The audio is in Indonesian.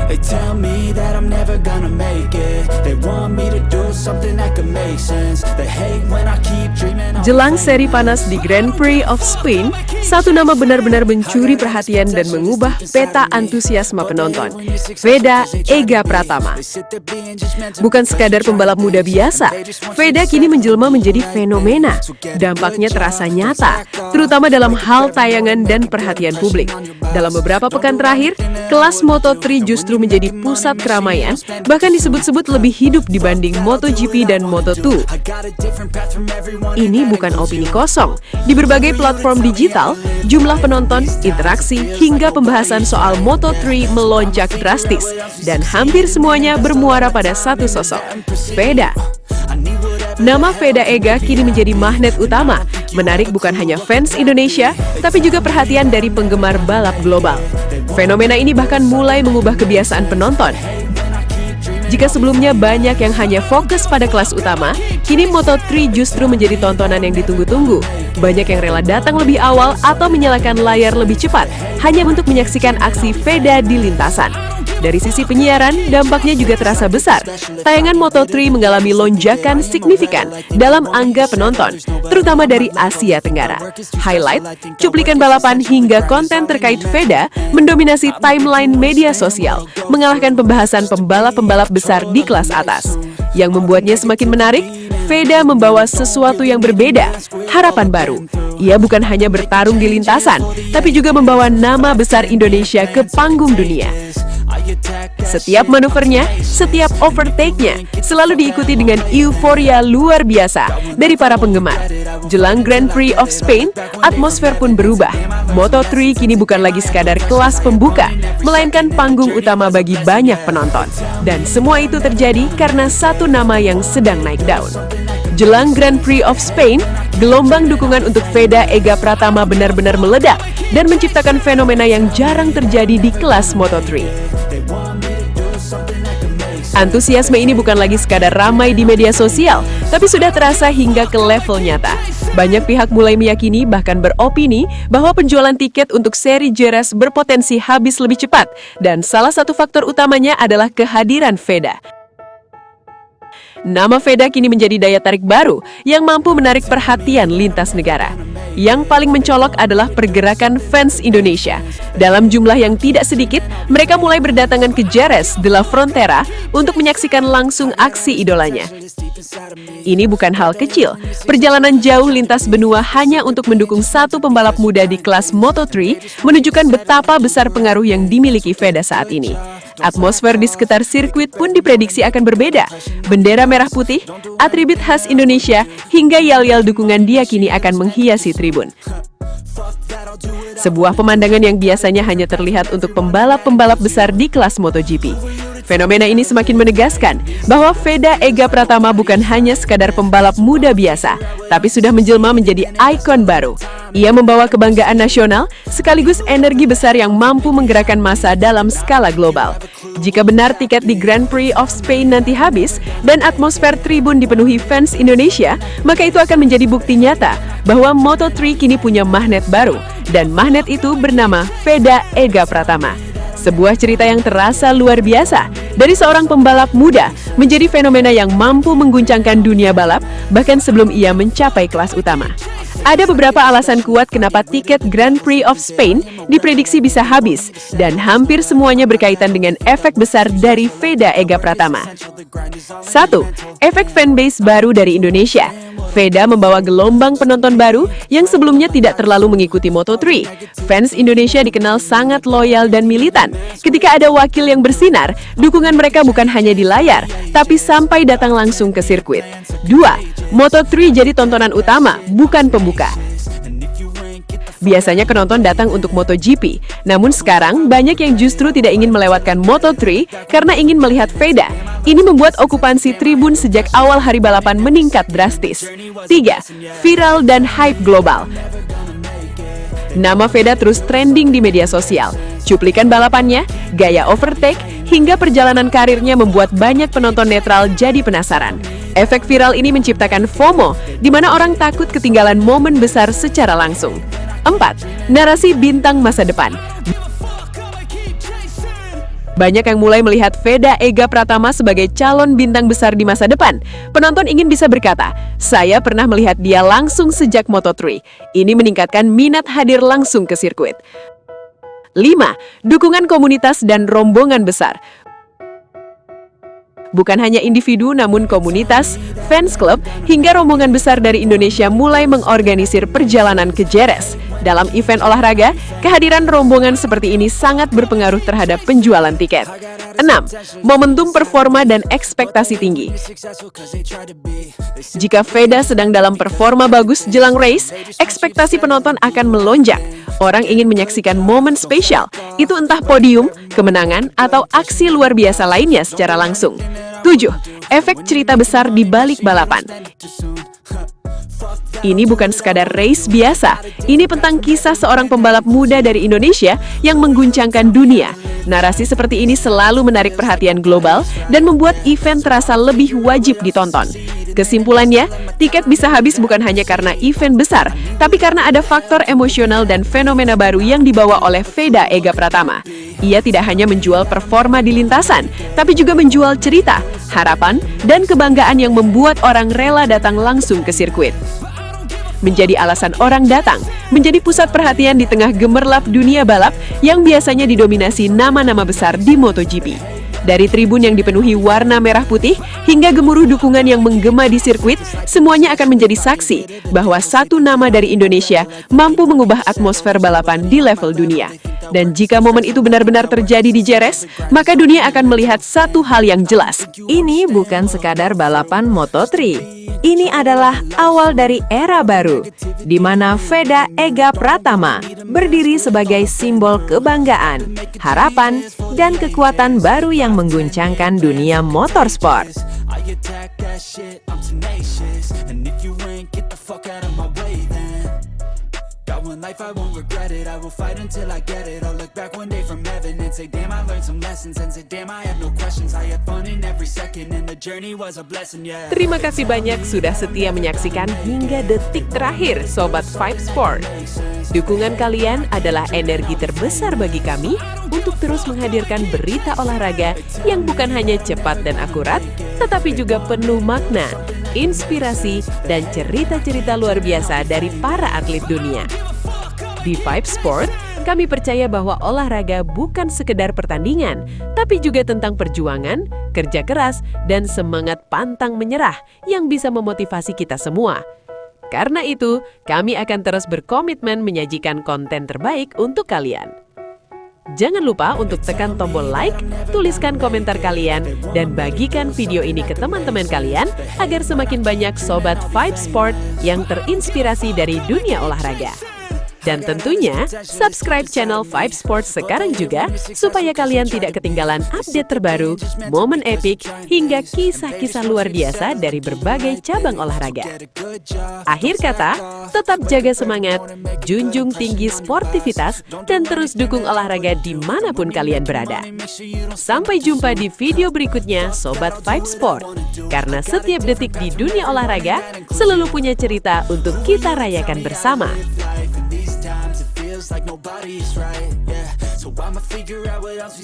They tell me that I'm never gonna make it. They want me to do something that could make sense. They hate when I keep dreaming. Jelang seri panas di Grand Prix of Spain, satu nama benar-benar mencuri perhatian dan mengubah peta antusiasme penonton. Veda Ega Pratama. Bukan sekadar pembalap muda biasa, Veda kini menjelma menjadi fenomena. Dampaknya terasa nyata, terutama dalam hal tayangan dan perhatian publik. Dalam beberapa pekan terakhir, kelas Moto3 justru menjadi pusat keramaian, bahkan disebut-sebut lebih hidup dibanding MotoGP dan Moto2. Ini bukan opini kosong. Di berbagai platform digital, jumlah penonton, interaksi, hingga pembahasan soal Moto3 melonjak drastis. Dan hampir semuanya bermuara pada satu sosok, Veda. Nama Veda Ega kini menjadi magnet utama, menarik bukan hanya fans Indonesia, tapi juga perhatian dari penggemar balap global. Fenomena ini bahkan mulai mengubah kebiasaan penonton. Jika sebelumnya banyak yang hanya fokus pada kelas utama, kini Moto3 justru menjadi tontonan yang ditunggu-tunggu. Banyak yang rela datang lebih awal atau menyalakan layar lebih cepat, hanya untuk menyaksikan aksi Veda di lintasan. Dari sisi penyiaran, dampaknya juga terasa besar. Tayangan Moto3 mengalami lonjakan signifikan dalam angka penonton, terutama dari Asia Tenggara. Highlight, cuplikan balapan hingga konten terkait Veda mendominasi timeline media sosial, mengalahkan pembahasan pembalap-pembalap besar di kelas atas. Yang membuatnya semakin menarik, Veda membawa sesuatu yang berbeda, harapan baru. Ia bukan hanya bertarung di lintasan, tapi juga membawa nama besar Indonesia ke panggung dunia. Setiap manuvernya, setiap overtake-nya selalu diikuti dengan euforia luar biasa dari para penggemar. Jelang Grand Prix of Spain, atmosfer pun berubah. Moto3 kini bukan lagi sekadar kelas pembuka, melainkan panggung utama bagi banyak penonton. Dan semua itu terjadi karena satu nama yang sedang naik daun. Jelang Grand Prix of Spain, gelombang dukungan untuk Veda Ega Pratama benar-benar meledak dan menciptakan fenomena yang jarang terjadi di kelas Moto3. Antusiasme ini bukan lagi sekadar ramai di media sosial, tapi sudah terasa hingga ke level nyata. Banyak pihak mulai meyakini, bahkan beropini, bahwa penjualan tiket untuk seri Jerez berpotensi habis lebih cepat, dan salah satu faktor utamanya adalah kehadiran Veda. Nama Veda kini menjadi daya tarik baru yang mampu menarik perhatian lintas negara. Yang paling mencolok adalah pergerakan fans Indonesia. Dalam jumlah yang tidak sedikit, mereka mulai berdatangan ke Jerez de la Frontera untuk menyaksikan langsung aksi idolanya. Ini bukan hal kecil. Perjalanan jauh lintas benua hanya untuk mendukung satu pembalap muda di kelas Moto3 menunjukkan betapa besar pengaruh yang dimiliki Veda saat ini. Atmosfer di sekitar sirkuit pun diprediksi akan berbeda. Bendera merah putih, atribut khas Indonesia, hingga yel-yel dukungan diyakini akan menghiasi tribun. Sebuah pemandangan yang biasanya hanya terlihat untuk pembalap-pembalap besar di kelas MotoGP. Fenomena ini semakin menegaskan bahwa Veda Ega Pratama bukan hanya sekadar pembalap muda biasa, tapi sudah menjelma menjadi ikon baru. Ia membawa kebanggaan nasional sekaligus energi besar yang mampu menggerakkan massa dalam skala global. Jika benar tiket di Grand Prix of Spain nanti habis dan atmosfer tribun dipenuhi fans Indonesia, maka itu akan menjadi bukti nyata bahwa Moto3 kini punya magnet baru, dan magnet itu bernama Veda Ega Pratama. Sebuah cerita yang terasa luar biasa, dari seorang pembalap muda menjadi fenomena yang mampu mengguncangkan dunia balap bahkan sebelum ia mencapai kelas utama. Ada beberapa alasan kuat kenapa tiket Grand Prix of Spain diprediksi bisa habis, dan hampir semuanya berkaitan dengan efek besar dari Veda Ega Pratama. 1. Efek fanbase baru dari Indonesia. Veda membawa gelombang penonton baru yang sebelumnya tidak terlalu mengikuti Moto3. Fans Indonesia dikenal sangat loyal dan militan. Ketika ada wakil yang bersinar, dukungan mereka bukan hanya di layar, tapi sampai datang langsung ke sirkuit. 2. Moto3 jadi tontonan utama, bukan pembuka. Biasanya penonton datang untuk MotoGP, namun sekarang banyak yang justru tidak ingin melewatkan Moto3 karena ingin melihat Veda. Ini membuat okupansi tribun sejak awal hari balapan meningkat drastis. 3. Viral dan hype global. Nama Veda terus trending di media sosial. Cuplikan balapannya, gaya overtake, hingga perjalanan karirnya membuat banyak penonton netral jadi penasaran. Efek viral ini menciptakan FOMO, di mana orang takut ketinggalan momen besar secara langsung. 4. Narasi bintang masa depan. Banyak yang mulai melihat Veda Ega Pratama sebagai calon bintang besar di masa depan. Penonton ingin bisa berkata, saya pernah melihat dia langsung sejak Moto3. Ini meningkatkan minat hadir langsung ke sirkuit. 5. Dukungan komunitas dan rombongan besar. Bukan hanya individu, namun komunitas, fans club, hingga rombongan besar dari Indonesia mulai mengorganisir perjalanan ke Jerez. Dalam event olahraga, kehadiran rombongan seperti ini sangat berpengaruh terhadap penjualan tiket. 6. Momentum performa dan ekspektasi tinggi. Jika Veda sedang dalam performa bagus jelang race, ekspektasi penonton akan melonjak. Orang ingin menyaksikan momen spesial, itu entah podium, kemenangan, atau aksi luar biasa lainnya secara langsung. 7. Efek cerita besar di balik balapan. Ini bukan sekadar race biasa, ini tentang kisah seorang pembalap muda dari Indonesia yang mengguncangkan dunia. Narasi seperti ini selalu menarik perhatian global dan membuat event terasa lebih wajib ditonton. Kesimpulannya, tiket bisa habis bukan hanya karena event besar, tapi karena ada faktor emosional dan fenomena baru yang dibawa oleh Veda Ega Pratama. Ia tidak hanya menjual performa di lintasan, tapi juga menjual cerita, harapan, dan kebanggaan yang membuat orang rela datang langsung ke sirkuit. Menjadi alasan orang datang, menjadi pusat perhatian di tengah gemerlap dunia balap yang biasanya didominasi nama-nama besar di MotoGP. Dari tribun yang dipenuhi warna merah putih hingga gemuruh dukungan yang menggema di sirkuit, semuanya akan menjadi saksi bahwa satu nama dari Indonesia mampu mengubah atmosfer balapan di level dunia. Dan jika momen itu benar-benar terjadi di Jerez, maka dunia akan melihat satu hal yang jelas. Ini bukan sekadar balapan Moto3. Ini adalah awal dari era baru, di mana Veda Ega Pratama berdiri sebagai simbol kebanggaan, harapan, dan kekuatan baru yang mengguncangkan dunia motorsport. One life, I won't regret it. I will fight until I get it. I'll look back one day from heaven and say, damn, I learned some lessons. And say, damn, I have no questions. I had fun in every second and the journey was a blessing, yeah. Terima kasih banyak sudah setia menyaksikan hingga detik terakhir, Sobat Vibe Sport. Dukungan kalian adalah energi terbesar bagi kami untuk terus menghadirkan berita olahraga yang bukan hanya cepat dan akurat, tetapi juga penuh makna, inspirasi, dan cerita-cerita luar biasa dari para atlet dunia. Di Vibe Sport, kami percaya bahwa olahraga bukan sekedar pertandingan, tapi juga tentang perjuangan, kerja keras, dan semangat pantang menyerah yang bisa memotivasi kita semua. Karena itu, kami akan terus berkomitmen menyajikan konten terbaik untuk kalian. Jangan lupa untuk tekan tombol like, tuliskan komentar kalian, dan bagikan video ini ke teman-teman kalian agar semakin banyak Sobat Vibe Sport yang terinspirasi dari dunia olahraga. Dan tentunya, subscribe channel Vibe Sports sekarang juga, supaya kalian tidak ketinggalan update terbaru, momen epik, hingga kisah-kisah luar biasa dari berbagai cabang olahraga. Akhir kata, tetap jaga semangat, junjung tinggi sportivitas, dan terus dukung olahraga dimanapun kalian berada. Sampai jumpa di video berikutnya, Sobat Vibe Sport. Karena setiap detik di dunia olahraga, selalu punya cerita untuk kita rayakan bersama. Like nobody is right, yeah. So I'ma figure out what else we